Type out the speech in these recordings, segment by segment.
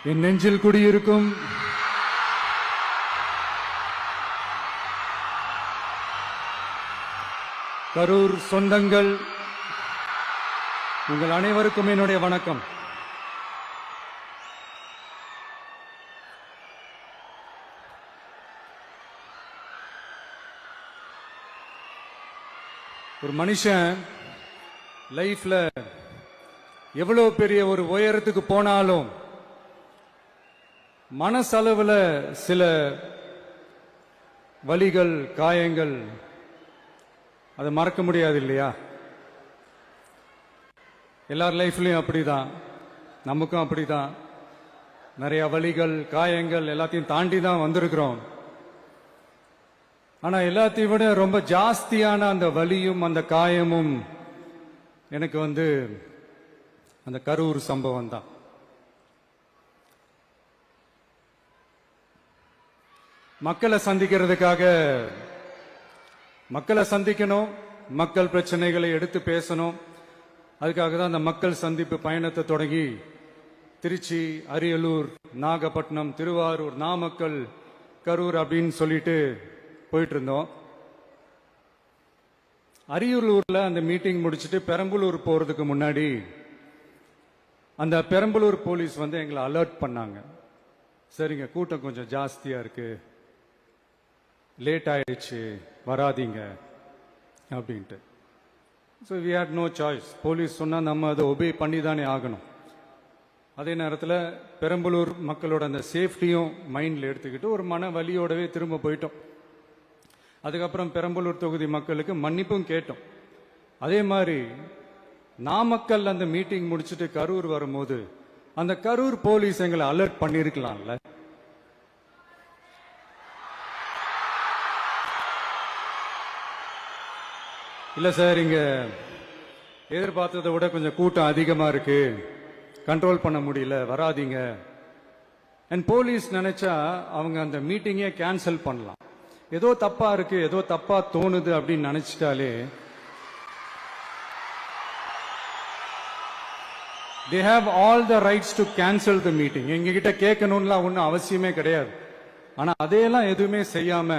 என் நெஞ்சில் குடியிருக்கும் கரூர் சொந்தங்கள், உங்கள் அனைவருக்கும் என்னுடைய வணக்கம். ஒரு மனுஷன் லைஃப்ல எவ்வளவு பெரிய ஒரு உயரத்துக்கு போனாலும் மனசளவுல சில வலிகள், காயங்கள், அதை மறக்க முடியாது இல்லையா? எல்லார் லைஃப்லயும் அப்படிதான், நமக்கும் அப்படிதான். நிறைய வலிகள், காயங்கள் எல்லாத்தையும் தாண்டி தான் வந்திருக்கிறோம். ஆனா எல்லாத்தையும் விட ரொம்ப ஜாஸ்தியான அந்த வலியும் அந்த காயமும் எனக்கு அந்த கரூர் சம்பவம் தான். மக்களை சந்திக்கணும், மக்கள் பிரச்சனைகளை எடுத்து பேசணும். அதுக்காக தான் அந்த மக்கள் சந்திப்பு பயணத்தை தொடங்கி திருச்சி, அரியலூர், நாகப்பட்டினம், திருவாரூர், நாமக்கல், கரூர் அப்படின்னு சொல்லிட்டு போயிட்டு இருந்தோம். அரியலூர்ல அந்த மீட்டிங் முடிச்சுட்டு பெரம்பலூர் போறதுக்கு முன்னாடி அந்த பெரம்பலூர் போலீஸ் எங்களை அலர்ட் பண்ணாங்க. சரிங்க, கூட்டம் கொஞ்சம் ஜாஸ்தியா இருக்கு, லேட் ஆயிடுச்சு, வராதீங்க அப்படின்ட்டு. So we had no choice. Police சொன்னா நம்ம அதை ஒபே பண்ணி தானே ஆகணும். அதே நேரத்தில் பெரம்பலூர் மக்களோட அந்த சேஃப்டியும் மைண்ட்ல எடுத்துக்கிட்டு ஒரு மன வலியோடவே திரும்ப போயிட்டோம். அதுக்கப்புறம் பெரம்பலூர் தொகுதி மக்களுக்கு மன்னிப்பும் கேட்டோம். அதே மாதிரி நாமக்கல் அந்த மீட்டிங் முடிச்சுட்டு கரூர் வரும்போது அந்த கரூர் போலீஸ் எங்களை அலர்ட் பண்ணிருக்கலாம்ல. இல்ல சார், இங்க எதிர்பார்த்ததை விட கொஞ்சம் கூட்டம் அதிகமா இருக்கு, கண்ட்ரோல் பண்ண முடியல, வராதீங்க. அண்ட் போலீஸ் நினைச்சா அவங்க அந்த மீட்டிங்கே கேன்சல் பண்ணலாம். ஏதோ தப்பா இருக்கு, ஏதோ தப்பா தோணுது அப்படின்னு நினைச்சிட்டாலே they have all the rights to cancel the meeting. எங்ககிட்ட கேட்கணும்லாம் ஒன்றும் அவசியமே கிடையாது. ஆனா அதையெல்லாம் எதுவுமே செய்யாம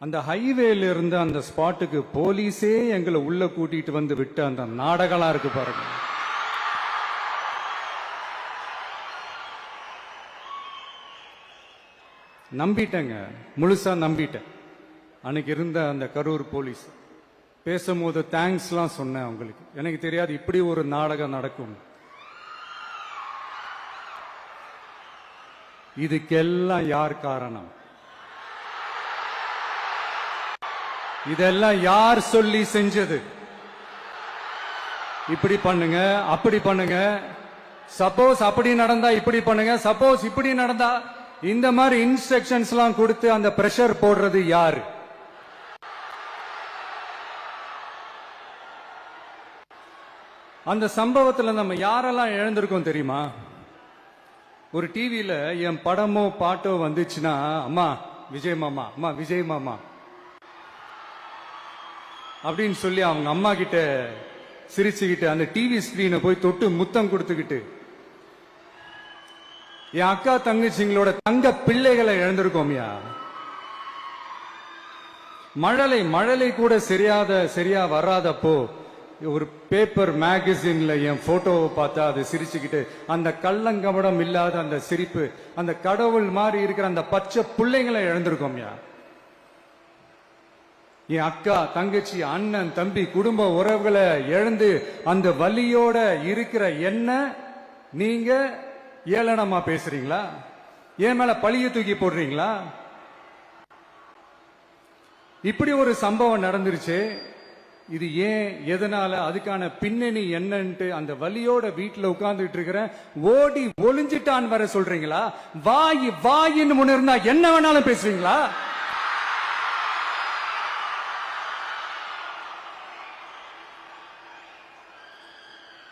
அந்த ஹைவேல இருந்து அந்த ஸ்பாட்டுக்கு போலீஸே எங்களை உள்ள கூட்டிட்டு வந்து விட்டு அந்த நாடகம்லாம் இருக்கு பாருங்க. நம்பிட்டேங்க, முழுசா நம்பிட்டேன். அன்னைக்கு இருந்த அந்த கரூர் போலீஸ் பேசும்போது தேங்க்ஸ்லாம் சொன்னேன் அவங்களுக்கு. எனக்கு தெரியாது இப்படி ஒரு நாடகம் நடக்கும். இதுக்கெல்லாம் யார் காரணம்? இதெல்லாம் யார் சொல்லி செஞ்சது? இப்படி பண்ணுங்க, அப்படி பண்ணுங்க, சப்போஸ் அப்படி நடந்தா இப்படி பண்ணுங்க, சப்போஸ் இப்படி நடந்தா இந்த மாதிரி இன்ஸ்ட்ரக்ஷன்ஸ் எல்லாம் கொடுத்து அந்த பிரஷர் போடுறது யாரு? அந்த சம்பவத்துல நம்ம யாரெல்லாம் இழந்திருக்கோம் தெரியுமா? ஒரு டிவியில என் படமோ பாட்டோ வந்துச்சுன்னா, அம்மா விஜய் மாமா, அம்மா விஜய் மாமா அப்படின்னு சொல்லி அவங்க அம்மா கிட்ட சிரிச்சுக்கிட்டு அந்த டிவி ஸ்கிரீனை போய் தொட்டு முத்தம் கொடுத்துக்கிட்டு என் அக்கா தங்கச்சிங்களோட தங்க பிள்ளைகளை இழந்திருக்கோம்யா. மழலை கூட சரியா வராதப்போ ஒரு பேப்பர் மேகசின்ல என் போட்டோவை பார்த்தா அது சிரிச்சுக்கிட்டு அந்த கள்ளங்கபடம் இல்லாத அந்த சிரிப்பு, அந்த கடவுள் மாதிரி இருக்கிற அந்த பச்சை பிள்ளைங்களை இழந்திருக்கோம்யா. என் அக்கா, தங்கச்சி, அண்ணன், தம்பி, குடும்ப உறவுகளை இழந்து அந்த வலியோட இருக்கிற என்ன நீங்க ஏளனமா பேசுறீங்களா? என் மேல பழிய தூக்கி போடுறீங்களா? இப்படி ஒரு சம்பவம் நடந்துருச்சு. இது ஏன், எதனால, அதுக்கான பின்னணி என்னன்ட்டு அந்த வலியோட வீட்டுல உட்கார்ந்துட்டு இருக்கிற ஓடி ஒளிஞ்சிட்டான் வர சொல்றீங்களா? வாயின்னு முன்ன இருந்தா என்ன வேணாலும் பேசுவீங்களா?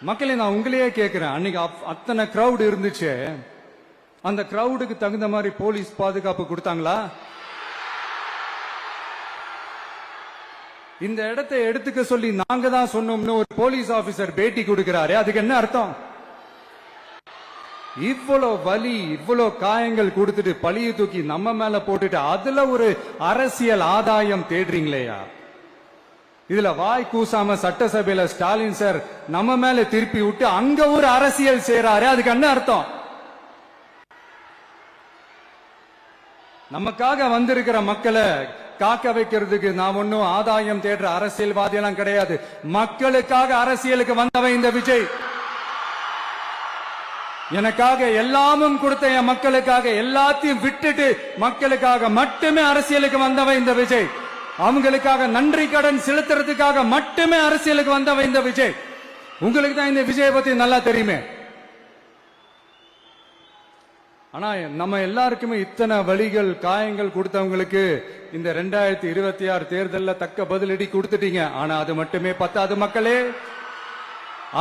மக்களே, நான் உங்களையே கேட்கிறேன். அன்னைக்கு அத்தனை கிரௌட் இருந்துச்சு, அந்த கிரௌடுக்கு தகுந்த மாதிரி போலீஸ் பாதுகாப்பு கொடுத்தாங்களா? இந்த இடத்தை எடுத்துக்க சொல்லி நாங்க தான் சொன்னோம்னு ஒரு போலீஸ் ஆபீசர் பேட்டி கொடுக்கிறாரு. அதுக்கு என்ன அர்த்தம்? இவ்வளவு வலி, இவ்வளவு காயங்கள் கொடுத்துட்டு பழிய தூக்கி நம்ம மேல போட்டுட்டு அதுல ஒரு அரசியல் ஆதாயம் தேடுறீங்களேயா? இதுல வாய் கூசாம சட்டசபையில ஸ்டாலின் சார் நம்ம மேல திருப்பி விட்டு அங்க ஒரு அரசியல் செய்யறாரு. அதுக்கு என்ன அர்த்தம்? நமக்காக வந்திருக்கிற மக்களை காக்க வைக்கிறதுக்கு நான் ஒன்னும் ஆதாயம் தேடுற அரசியல்வாதி எல்லாம் கிடையாது. மக்களுக்காக அரசியலுக்கு வந்தவன் இந்த விஜய். எனக்காக எல்லாமும் கொடுத்த என் மக்களுக்காக எல்லாத்தையும் விட்டுட்டு மக்களுக்காக மட்டுமே அரசியலுக்கு வந்தவன் இந்த விஜய். அவங்களுக்காக நன்றி கடன் செலுத்துறதுக்காக மட்டுமே அரசியலுக்கு வந்தவன் இந்த விஜய். உங்களுக்கு தான் இந்த விஜய் பத்தி நல்லா தெரியுமே. ஆனா நம்ம எல்லாருக்குமே இத்தனை வலிகள் காயங்கள் கொடுத்தவங்களுக்கு இந்த 2026 தேர்தலில் தக்க பதிலடி கொடுத்துட்டீங்க. ஆனா அது மட்டுமே பத்தாது மக்களே,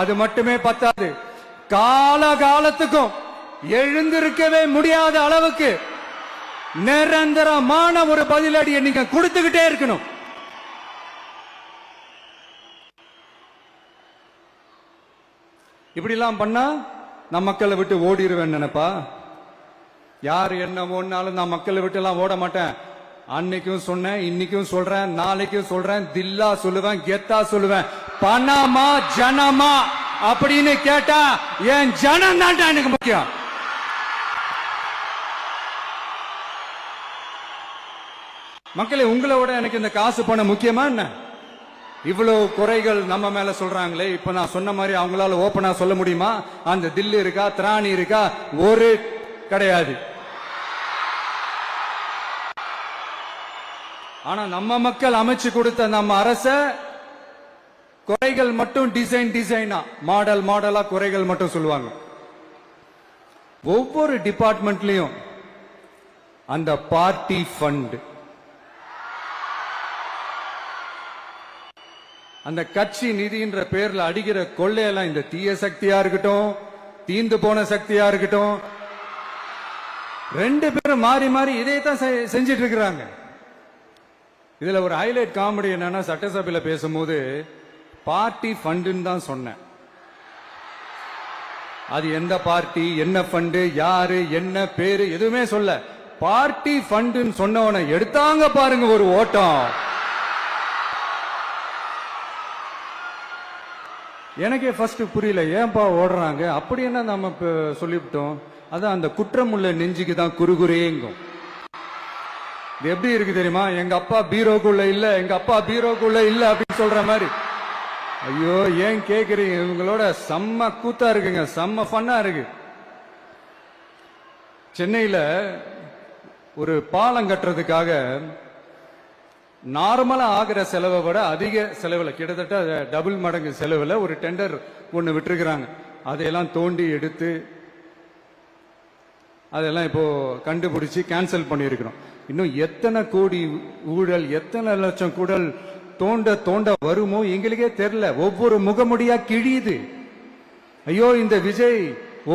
அது மட்டுமே பத்தாது. காலகாலத்துக்கும் எழுந்திருக்கவே முடியாத அளவுக்கு நிரந்தரமான ஒரு பதிலடியை நீங்க கொடுத்துக்கிட்டே இருக்கணும். இப்படி எல்லாம் பண்ணா நான் மக்களை விட்டு ஓடிடுவேன் நினைப்பா? யார் என்ன ஓடினாலும் நான் மக்களை விட்டு எல்லாம் ஓட மாட்டேன். அன்னைக்கும் சொன்னேன், இன்னைக்கும் சொல்றேன், நாளைக்கும் சொல்றேன், தில்லா சொல்லுவேன், கெத்தா சொல்லுவேன். பணமா ஜனமா அப்படின்னு கேட்டா என் ஜனம் தான் எனக்கு முக்கியம். மக்களே, உங்களோட எனக்கு இந்த காசு பணம் முக்கியமா என்ன? இவ்வளவு குறைகள் நம்ம மேல சொல்றாங்களே, இப்ப நான் சொன்ன மாதிரி அவங்களால ஓபனா சொல்ல முடியுமா? அந்த தில்லு இருக்கா, திராணி இருக்கா? ஒரு கிடையாது. ஆனா நம்ம மக்கள் அமைச்சு கொடுத்த நம்ம அரச குறைகள் மட்டும் டிசைனா மாடல் மாடலா குறைகள் மட்டும் சொல்லுவாங்க. ஒவ்வொரு டிபார்ட்மெண்ட்லயும் அந்த பார்ட்டி ஃபண்ட், அந்த கட்சி நிதின்ற பேர்ல அடிக்கிற கொள்ளையெல்லாம் இந்த தீய சக்தியா இருக்கட்டும், தீந்து போன சக்தியா இருக்கட்டும், ரெண்டு பேரும் மாறி மாறி இதே தான் செஞ்சிட்டு இருக்கிறாங்க. இதுல ஒரு ஹைலைட் காமெடி என்னன்னா, சட்டசபையில பேசும்போது பார்ட்டி ஃபண்டுன்னு தான் சொன்னேன். அது எந்த பார்ட்டி, என்ன ஃபண்டு, யாரு, என்ன பேரு எதுவுமே சொல்ல. பார்ட்டி ஃபண்டுன்னு சொன்னவனை எடுத்தாங்க பாருங்க ஒரு ஓட்டம். எனக்கே ஃபர்ஸ்ட் புரியல, ஏன்பா ஓடுறாங்க? அப்படி என்ன நம்ம சொல்லிவிட்டோம்? அதான் அந்த குற்றம் உள்ள நெஞ்சுக்கு தான் குறுகுறேங்கும். இது எப்படி இருக்கு தெரியுமா? எங்க அப்பா பீரோக்குள்ள இல்ல, எங்க அப்பா பீரோக்குள்ள இல்ல அப்படின்னு சொல்ற மாதிரி. ஐயோ, ஏன் கேக்குறீங்க? இவங்களோட செம்ம கூத்தா இருக்குங்க, செம்ம ஃபன்னா இருக்கு. சென்னையில ஒரு பாலம் கட்டுறதுக்காக நார்மலா ஆகிற செலவை விட அதிக செலவுல, கிட்டத்தட்ட டபுள் மடங்கு செலவுல ஒரு டெண்டர் ஒன்னு விட்டுருக்கிறாங்க. அதையெல்லாம் தோண்டி எடுத்து அதெல்லாம் இப்போ கண்டுபிடிச்சு கேன்சல் பண்ணியிருக்கிறோம். இன்னும் எத்தனை கோடி ஊழல், எத்தனை லட்சம் கூடல் தோண்ட தோண்ட வருமோ எங்களுக்கே தெரியல. ஒவ்வொரு முகமுடியா கிழியுது. ஐயோ, இந்த விஜய்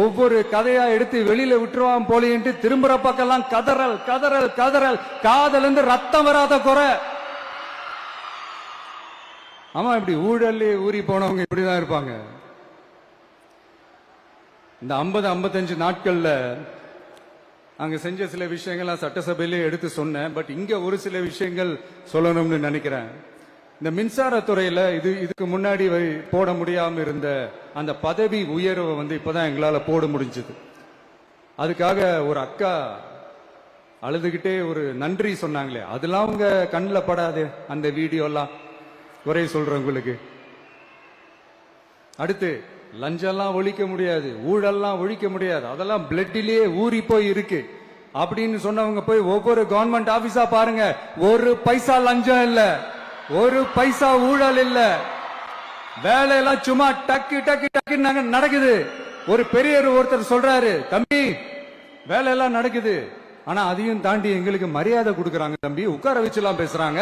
ஒவ்வொரு கதையா எடுத்து வெளியில விட்டுருவான் போலின்ட்டு திரும்புற பக்கம்லாம் கதறல் கதறல் கதறல். காதல் இருந்து ரத்தம் வராத குறை. ஆமா, இப்படி ஊழல்லே ஊறி போனவங்க இப்படிதான் இருப்பாங்க. இந்த 50-55 நாட்கள்ல அங்க செஞ்ச சில விஷயங்கள் சட்டசபையிலே எடுத்து சொன்னேன். பட் இங்க ஒரு சில விஷயங்கள் சொல்லணும்னு நினைக்கிறேன். இந்த மின்சாரத்துறையில இதுக்கு முன்னாடி போட முடியாம இருந்த அந்த பதவி உயர்வை இப்பதான் எங்களால போட முடிஞ்சது. அதுக்காக ஒரு அக்கா அழுதுகிட்டே ஒரு நன்றி சொன்னாங்களே, அதெல்லாம் உங்க கண்ணில் படாது அந்த வீடியோலாம். குறை சொல்றவங்களுக்கு அடுத்து லஞ்சம்லாம் ஒழிக்க முடியாது, ஊழல்லாம் ஒழிக்க முடியாது, அதெல்லாம் பிளட்டிலேயே ஊறி போய் இருக்கு அப்படின்னு சொன்னவங்க போய் ஒவ்வொரு கவர்மெண்ட் ஆபீஸா பாருங்க. ஒரு பைசா லஞ்சம் இல்ல, ஒரு பைசா ஊழல் இல்ல. வேலையெல்லாம் சும்மா டக்கு டக்கு டக்கு நடக்குது. ஒரு பெரியவர் ஒருத்தர் சொல்றாரு, தம்பி வேலையெல்லாம் நடக்குது, ஆனா அதையும் தாண்டி எங்களுக்கு மரியாதை கொடுக்கறாங்க தம்பி, உட்கார வச்சுலாம் பேசுறாங்க.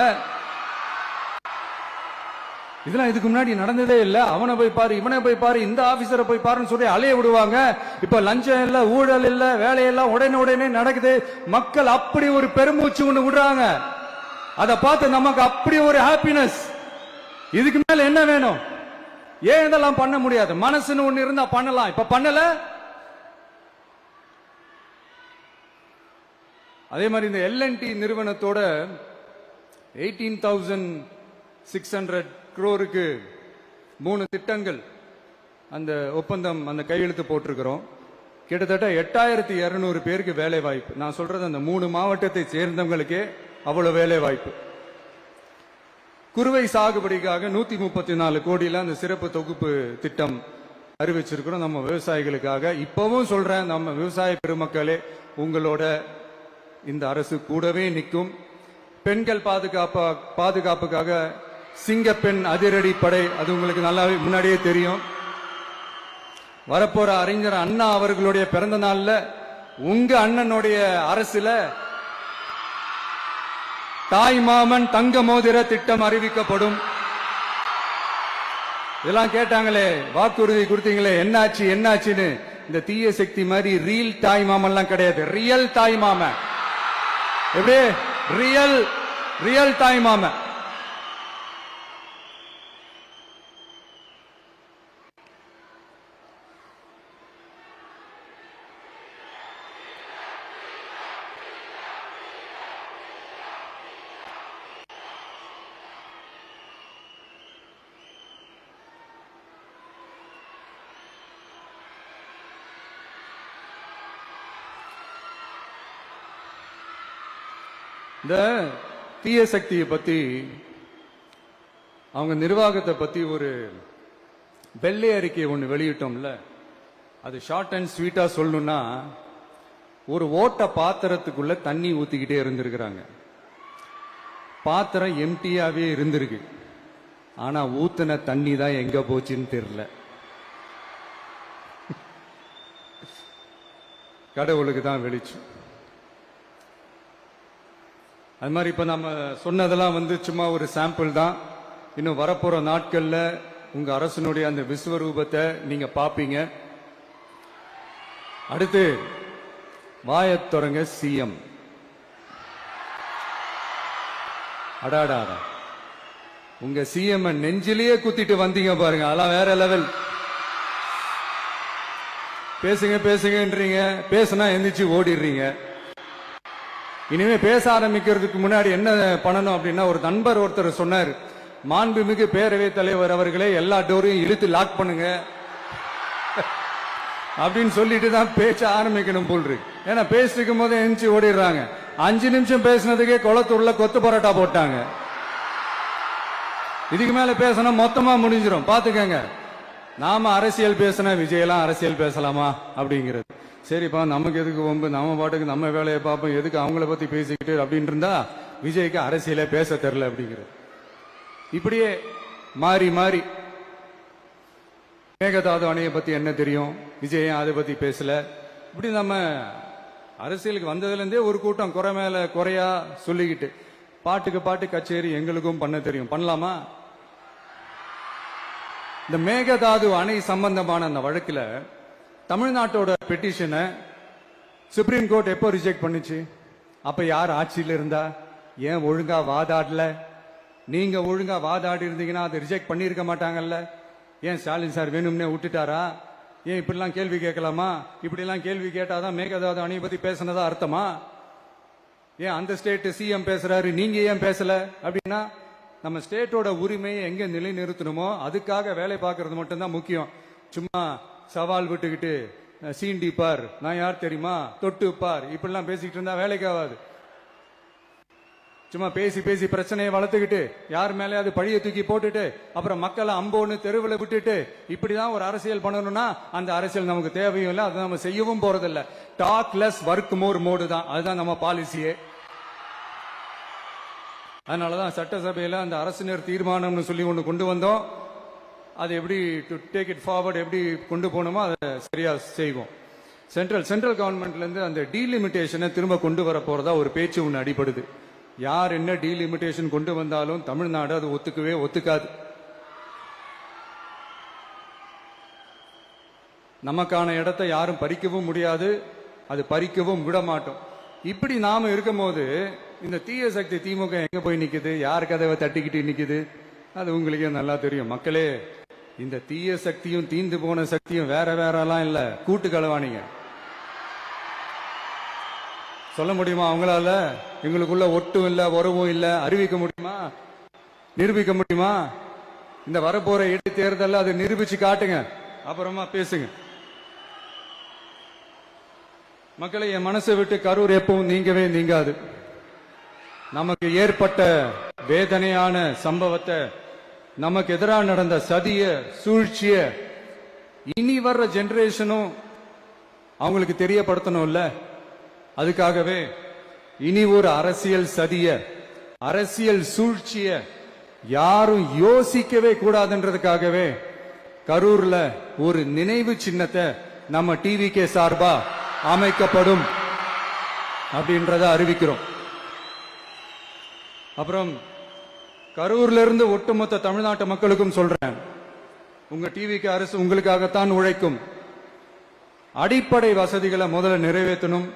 இதெல்லாம் இதுக்கு முன்னாடி நடந்ததே இல்ல. அவனை போய் பாரு, இவனை போய் பாரு, இந்த ஆபீசரை போய் பாருன்னு சொல்லி அலைய விடுவாங்க. இப்ப லஞ்சம் இல்ல, ஊழல் இல்ல, வேலையெல்லாம் உடனே நடக்குது. மக்கள் அப்படி ஒரு பெருமூச்சு ஒண்ணு விடுறாங்க. அதை பார்த்து நமக்கு அப்படி ஒரு ஹாப்பினஸ். இதுக்கு மேல என்ன வேணும்? ஏன் இதெல்லாம் பண்ண முடியாது? மனசுன்னு ஒண்ணு இருந்தா பண்ணலாம். இப்ப பண்ணல. அதே மாதிரி இந்த எல்என்டி நிறுவனத்தோட 18,600 crore-க்கு 3 திட்டங்கள் அந்த ஒப்பந்தம் அந்த கையெழுத்து போட்டிருக்கிறோம். கிட்டத்தட்ட 8,200 பேருக்கு வேலை வாய்ப்பு. நான் சொல்றது அந்த 3 மாவட்டத்தை சேர்ந்தவங்களுக்கே அவ்வளவு வேலை வாய்ப்பு. குறுவை சாகுபடிக்காக 134 கோடியில அந்த சிறப்பு தொகுப்பு திட்டம் அறிவிச்சிருக்கிறோம் நம்ம விவசாயிகளுக்காக. இப்பவும் சொல்றேன், நம்ம விவசாய பெருமக்களே, உங்களோட இந்த அரசு கூடவே நிற்கும். பெண்கள் பாதுகாப்புக்காக சிங்கப்பெண் அதிரடி படை, அது உங்களுக்கு நல்லாவே முன்னாடியே தெரியும். வரப்போற அறிஞர் அண்ணா அவர்களுடைய பிறந்த நாள்ல உங்க அண்ணனுடைய அரசுல தாய் மாமன் தங்க மோதிர திட்டம் அறிவிக்கப்படும். இதெல்லாம் கேட்டாங்களே, வாக்குறுதி கொடுத்தீங்களே, என்னாச்சு என்னாச்சுன்னு. இந்த தீய சக்தி மாதிரி ரியல் தாய் மாமன்லாம் கிடையாது, ரியல் தாய் மாமன். எப்படி ரியல் தாய் மாமன். இந்த தீய சக்தியை பத்தி, அவங்க நிர்வாகத்தை பத்தி ஒரு வெள்ளை அறிக்கை ஒன்று வெளியிட்டோம்ல, அது ஷார்ட் அண்ட் ஸ்வீட்டா சொல்லணும்னா, ஒரு ஓட்ட பாத்திரத்துக்குள்ள தண்ணி ஊத்திக்கிட்டே இருந்திருக்கிறாங்க. பாத்திரம் எம்டியாவே இருந்திருக்கு, ஆனா ஊத்துன தண்ணி தான் எங்க போச்சுன்னு தெரியல. கடவுளுக்கு தான் வெளிச்சம். அது மாதிரி இப்ப நம்ம சொன்னதெல்லாம் சும்மா ஒரு சாம்பிள் தான். இன்னும் வரப்போற நாட்கள்ல உங்க அரசனுடைய அந்த விஸ்வரூபத்தை நீங்க பாப்பீங்க. அடுத்து வாயத் தொடங்க சிஎம். அடாடா, உங்க சிஎம் நெஞ்சிலேயே குத்திட்டு வந்தீங்க பாருங்க, அதெல்லாம் வேற லெவல். பேசுங்க பேசுங்கன்றீங்க, பேசுனா எந்திரிச்சு ஓடிடுறீங்க. இனிமே பேச ஆரம்பிக்கிறதுக்கு முன்னாடி என்ன பண்ணணும் அப்படின்னா, ஒரு நண்பர் ஒருத்தர் சொன்னார், மாண்புமிகு பேரவைத் தலைவர் அவர்களே எல்லா டோரையும் இழுத்து லாக் பண்ணுங்க அப்படின்னு சொல்லிட்டு தான் பேச்ச ஆரம்பிக்கணும் போல் இருக்கு. ஏன்னா பேசிட்டு இருக்கும் போது எந்திரிச்சு ஓடிடுறாங்க. 5 நிமிஷம் பேசினதுக்கே குளத்தூர்ல கொத்து பரோட்டா போட்டாங்க. இதுக்கு மேல பேசினா மொத்தமா முடிஞ்சிடும், பாத்துக்கங்க. நாம அரசியல் பேசினா விஜயெல்லாம் அரசியல் பேசலாமா அப்படிங்கிறது. சரிப்பா, நமக்கு எதுக்கு வம்பு, நம்ம பாட்டுக்கு நம்ம வேலையை பார்ப்போம், எதுக்கு அவங்கள பத்தி பேசிக்கிட்டு அப்படின்னு இருந்தா விஜய்க்கு அரசியலே பேச தெரியல அப்படிங்கிறது. இப்படியே மாறி மாறி மேகதாது அணையை பத்தி என்ன தெரியும், விஜய் அதை பத்தி பேசல. இப்படி நம்ம அரசியலுக்கு வந்ததுல இருந்தே ஒரு கூட்டம் குறை மேல குறையா சொல்லிக்கிட்டு, பாட்டுக்கு பாட்டு கச்சேரி எங்களுக்கும் பண்ண தெரியும், பண்ணலாமா? இந்த மேகதாது அணை சம்பந்தமான அந்த வழக்குல தமிழ்நாட்டோட பெட்டிஷனை சுப்ரீம் கோர்ட் எப்போ ரிஜெக்ட் பண்ணுச்சு? அப்ப யார் ஆட்சியில் இருந்தா? ஏன் ஒழுங்கா வாதாடல? நீங்க ஒழுங்கா வாதாடி இருந்தீங்கன்னா அதை ரிஜெக்ட் பண்ணிருக்க மாட்டாங்கல்ல. ஏன் ஸ்டாலின் சார் வேணும்னே விட்டுட்டாரா? ஏன் இப்படிலாம் கேள்வி கேட்கலாமா? இப்படிலாம் கேள்வி கேட்டாதான் மேகதாது அணையை பத்தி பேசினதா அர்த்தமா? ஏன் அந்த ஸ்டேட் சிஎம் பேசுறாரு, நீங்க ஏன் பேசல? அப்படின்னா நம்ம ஸ்டேட்டோட உரிமையை எங்க நிலைநிறுத்தணுமோ அதுக்காக வேலை பார்க்கறது மட்டும்தான் முக்கியம். சும்மா சவால் விட்டுக்கிட்டு சீண்டி பார், நான் யார் தெரியுமா, தொட்டு பார், இப்படிலாம் பேசிக்கிட்டு இருந்தா வேலைக்கு ஆகாது. சும்மா பேசி பேசி பிரச்சனையை வளர்த்துக்கிட்டு யார் மேலே அது பழிய தூக்கி போட்டுட்டு அப்புறம் மக்களை அம்போன்னு தெருவில் விட்டுட்டு இப்படிதான் ஒரு அரசியல் பண்ணணும்னா அந்த அரசியல் நமக்கு தேவையும் இல்லை, அதை நம்ம செய்யவும் போறதில்லை. Talk less work more mode தான், அதுதான் நம்ம பாலிசியே. அதனாலதான் சட்டசபையில அந்த அரசினர் தீர்மானம்னு சொல்லி ஒன்று கொண்டு வந்தோம். அது எப்படி டு டேக் இட் ஃபார்வர்ட், எப்படி கொண்டு போகணுமோ அதை சரியா செய்வோம். சென்ட்ரல் கவர்மெண்ட்ல இருந்து அந்த டீலிமிட்டேஷனை திரும்ப கொண்டு வர போறதா ஒரு பேச்சு ஒன்று அடிபடுது. யார் என்ன டீலிமிட்டேஷன் கொண்டு வந்தாலும் தமிழ்நாடு அது ஒத்துக்காது. நமக்கான இடத்தை யாரும் பறிக்கவும் முடியாது, அது பறிக்கவும் விட மாட்டோம். இப்படி நாம இருக்கும் போது இந்த தீய சக்தி திமுக எங்க போய் நிக்குது, யார் கதவை தட்டிக்கிட்டு நிக்குது, அது உங்களுக்கே நல்லா தெரியும். மக்களே, இந்த தீய சக்தியும் தீந்து போன சக்தியும் வேற வேறலாம் இல்ல, கூட்டு களவாணிங்க. சொல்ல முடியுமா அவங்களால? எங்களுக்குள்ள ஒட்டும் இல்ல, உறவும் இல்ல, அறிவிக்க முடியுமா, நிரூபிக்க முடியுமா? இந்த வரப்போற இடைத்தேர்தல் அதை நிரூபிச்சு காட்டுங்க, அப்புறமா பேசுங்க. மக்களை, என் மனசை விட்டு கரூர் எப்பவும் நீங்கவே நீங்காது. நமக்கு ஏற்பட்ட வேதனையான சம்பவத்தை, நமக்கு எதிராக நடந்த சதிய சூழ்ச்சிய இனி வர்ற ஜெனரேஷனும் அவங்களுக்கு தெரியப்படுத்தணும்ல. அதுக்காகவே இனி ஒரு அரசியல் சதிய, அரசியல் சூழ்ச்சிய யாரும் யோசிக்கவே கூடாதுன்றதுக்காகவே கரூர்ல ஒரு நினைவு சின்னத்தை நம்ம டிவிகே சார்பா அமைக்கப்படும் அப்படின்றத அறிவிக்கிறோம். அப்புறம் கரூர்ல இருந்து ஒட்டுமொத்த தமிழ்நாட்டு மக்களுக்கும் சொல்றேன், உங்க டிவிக்கு அரசு உங்களுக்காகத்தான் உழைக்கும். அடிப்படை வசதிகளை முதல்ல நிறைவேற்றணும்.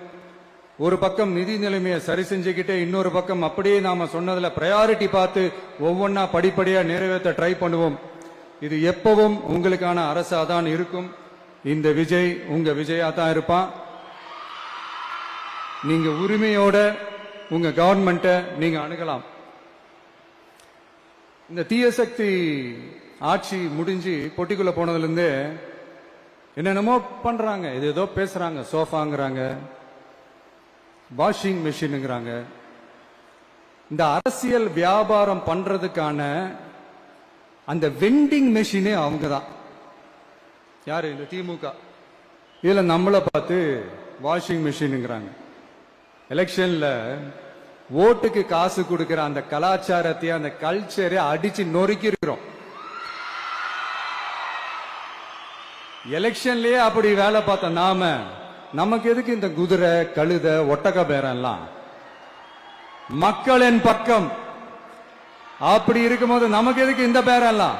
ஒரு பக்கம் நிதி நிலைமையை சரி செஞ்சுக்கிட்டே, இன்னொரு பக்கம் அப்படியே நாம சொன்னதுல பிரையாரிட்டி பார்த்து ஒவ்வொன்னா படிப்படியா நிறைவேற்ற ட்ரை பண்ணுவோம். இது எப்பவும் உங்களுக்கான அரசா தான் இருக்கும். இந்த விஜய் உங்க விஜயா தான் இருப்பான். நீங்க உரிமையோட உங்க கவர்மெண்ட்டை நீங்க அணுகலாம். இந்த தீய சக்தி ஆட்சி முடிஞ்சு பொட்டிக்குள்ள போனதுல இருந்து என்னென்னமோ பண்றாங்க, ஏதோ பேசுறாங்க, சோஃபாங்கிறாங்க, வாஷிங் மெஷினுங்கிறாங்க. இந்த அரசியல் வியாபாரம் பண்றதுக்கான அந்த வெண்டிங் மெஷினே அவங்க தான். யாரு? இந்த திமுக. இதுல நம்மள பார்த்து வாஷிங் மெஷினுங்கிறாங்க. எலெக்ஷன்ல ஓட்டுக்கு காசு கொடுக்கிற அந்த கலாச்சாரத்தையும் அந்த கல்ச்சரை அடிச்சு நொறுக்கி இருக்கிறோம். எலெக்ஷன்லயே அப்படி வேலை பார்த்த நாம, நமக்கு எதுக்கு இந்த குதிரை, கழுத, ஒட்டக பேரெல்லாம்? மக்களின் பக்கம் அப்படி இருக்கும்போது நமக்கு எதுக்கு இந்த பேரெல்லாம்?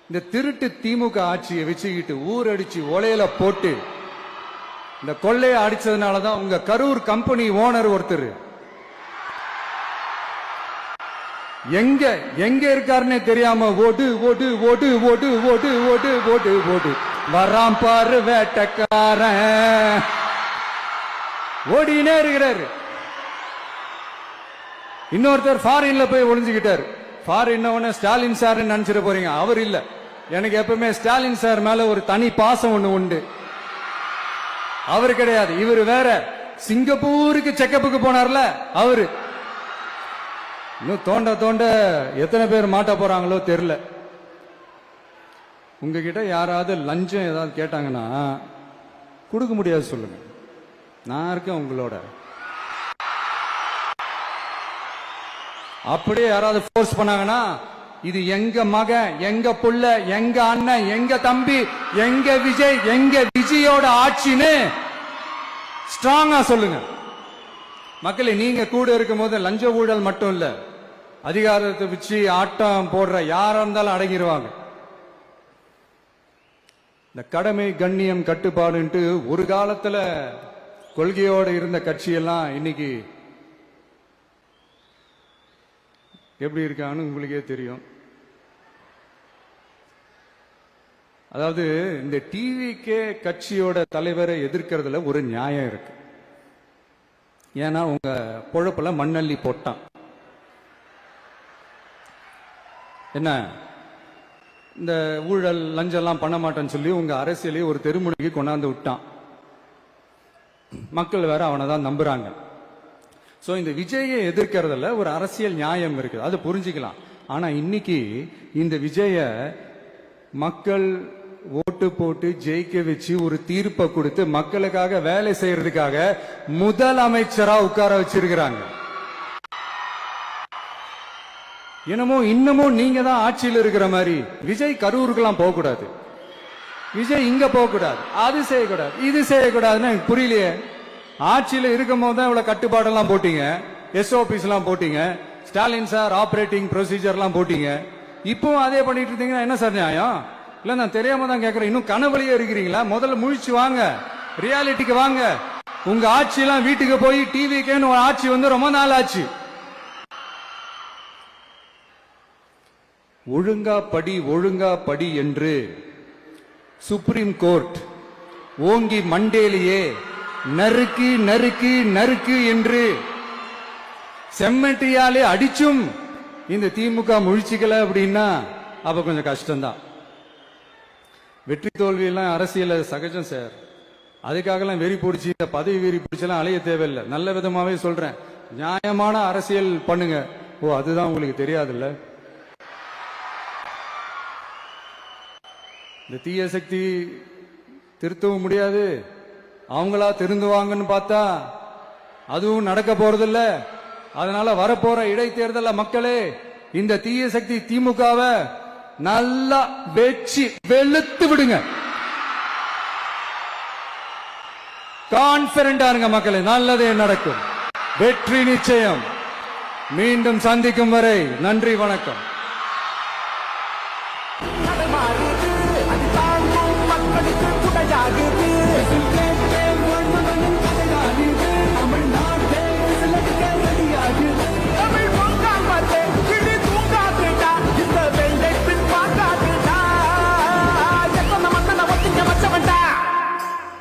இந்த திருட்டு திமுக ஆட்சியை வச்சுக்கிட்டு ஊரடிச்சு ஒலையில போட்டு இந்த கொள்ளையை அடிச்சதுனாலதான் உங்க கரூர் கம்பெனி ஓனர் ஒருத்தர் எங்க எங்க இருக்காருன்னே தெரியாம ஓடு ஓடு ஓடு ஓடு ஓடு ஓடு ஓடு ஓடு வராம் பாரு வேட்டக்காரன் ஓடினே இருக்கிறாரு. இன்னொருத்தர் ஃபாரின்ல போய் ஒளிஞ்சுக்கிட்டாரு. ஃபாரின் ஸ்டாலின் சார் நினைச்சிட போறீங்க, அவர் இல்ல. எனக்கு எப்பவுமே ஸ்டாலின் சார் மேல ஒரு தனி பாசம் ஒண்ணு உண்டு. அவர் கிடையாது, இவர் வேற. சிங்கப்பூருக்கு செக்கப்புக்கு போனார்ல அவரு. இன்னும் தோண்ட தோண்ட எத்தனை பேர் மாட்ட போறாங்களோ தெரியல. உங்ககிட்ட யாராவது லஞ்சம் ஏதாவது கேட்டாங்கன்னா கொடுக்க முடியாது சொல்லுங்க, நான் இருக்கேன் உங்களோட. அப்படியே யாராவது போர்ஸ் பண்ணாங்கன்னா, இது எங்க மகன், எங்க புள்ள, எங்க அண்ணன், எங்க தம்பி, எங்க விஜய், எங்க விஜயோட ஆட்சின்னு ஸ்ட்ராங்கா சொல்லுங்க. மக்களை, நீங்க கூட இருக்கும் போது லஞ்ச ஊழல் மட்டும் இல்ல, அதிகாரத்தை வச்சு ஆட்டம் போடுற யாரா இருந்தாலும் அடங்கிடுவாங்க. இந்த கடமை, கண்ணியம், கட்டுப்பாடுன்ட்டு ஒரு காலத்துல கொள்கையோடு இருந்த கட்சியெல்லாம் இன்னைக்கு எப்படி இருக்கான்னு உங்களுக்கே தெரியும். அதாவது இந்த டிவிகே கட்சியோட தலைவரை எதிர்க்கிறதுல ஒரு நியாயம் இருக்கு. ஏன்னா உங்க பொழப்புல மண்ணள்ளி போட்டான். என்ன, இந்த ஊழல் லஞ்சம்லாம் பண்ண மாட்டேன்னு சொல்லி உங்க அரசியலையே ஒரு தெருமுனைக்கு கொண்டாந்து விட்டான். மக்கள் வேற அவனை தான் நம்புறாங்க. சோ இந்த விஜயை எதிர்க்கிறதுல ஒரு அரசியல் நியாயம் இருக்குது, அது புரிஞ்சுக்கலாம். ஆனா இன்னைக்கு இந்த விஜய மக்கள் ஓட்டு போட்டு ஜெயிக்க வச்சு ஒரு தீர்ப்பை கொடுத்து மக்களுக்காக வேலை செய்யறதுக்காக முதலமைச்சரா உட்கார வச்சிருக்கிறாங்க. என்னமோ இன்னமும் நீங்க தான் ஆட்சியில் இருக்கிற மாதிரி. விஜய் கரூருக்கெல்லாம் போக கூடாது, விஜய் இங்க போக கூடாது, அது செய்யக்கூடாது, இது செய்யக்கூடாதுன்னு எனக்கு புரியலையே. ஆட்சியில இருக்கும் போது தான் இவ்வளவு கட்டுப்பாடெல்லாம் போட்டீங்க, எஸ்ஓபிஸ் எல்லாம் போட்டீங்க, ஸ்டாலின் சார் ஆபரேட்டிங் ப்ரொசீஜர் எல்லாம் போட்டீங்க. இப்பவும் அதே பண்ணிட்டு இருந்தீங்கன்னா என்ன சார் நியாயம்? இல்ல, நான் தெரியாம தான் கேட்கிறேன். இன்னும் கனவுலயே இருக்கிறீங்களா? முதல்ல முழிச்சு வாங்க, ரியாலிட்டிக்கு வாங்க. உங்க ஆட்சி எல்லாம் வீட்டுக்கு போய் டிவிக்குன்னு ஒரு ஆட்சி வந்து ரொம்ப நாள் ஆச்சு. ஒழுங்கா படி, ஒழுங்கா படி என்று சுப்ரீம் கோர்ட் ஓங்கி மண்டேலியே நறுக்கு நறுக்கு நறுக்கு என்று செம்மட்டியாலே அடிச்சும் இந்த திமுக முழிச்சுக்கல அப்படின்னா அப்ப கொஞ்சம் கஷ்டம்தான். வெற்றி தோல்வி எல்லாம் அரசியல் சகஜம் சார். அதுக்காகலாம் வெறி பிடிச்சி இந்த பதவி வெறி பிடிச்செல்லாம் அலைய தேவையில்லை. நல்ல விதமாவே சொல்றேன், நியாயமான அரசியல் பண்ணுங்க. ஓ, அதுதான் உங்களுக்கு தெரியாதுல்ல. இந்த தீய சக்தி திருத்தவும் முடியாது, அவங்களா திருந்துவாங்கன்னு பார்த்தா அதுவும் நடக்க போறதில்ல. அதனால வரப்போற இடைத்தேர்தல மக்களே, இந்த தீய சக்தி திமுகவை நல்லா வெச்சு வெளுத்து விடுங்க. கான்பிடண்டா இருங்க மக்களே, நல்லதே நடக்கும், வெற்றி நிச்சயம். மீண்டும் சந்திக்கும் வரை நன்றி, வணக்கம்.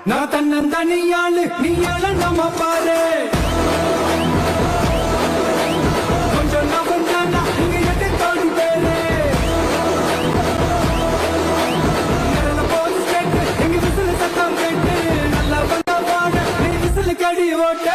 நான் தன்னந்தனியாளு, நீயாள நம்ம பாரு. கொஞ்சம் நகர்ந்தானா இங்க எட்டு தோடி பேரு. போலீஸ் கேட்டு எங்க விசில் சத்தம் கேட்டு நல்லா வந்தா வாட நீ விசில் கடி ஓட்ட.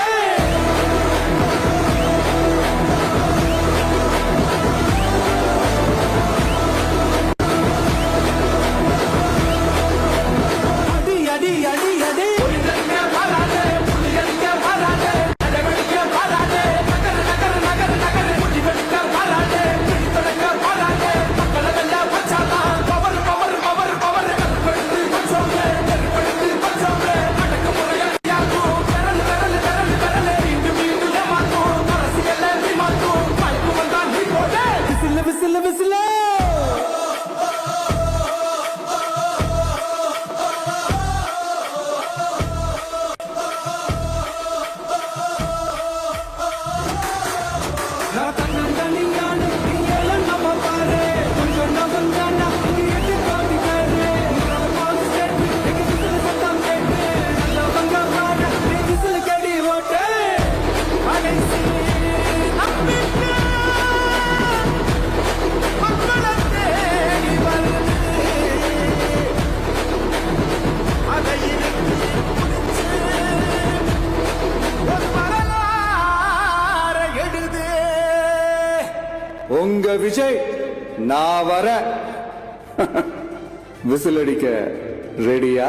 உங்க விஜய் நான் வர விசில் அடிக்க ரெடியா?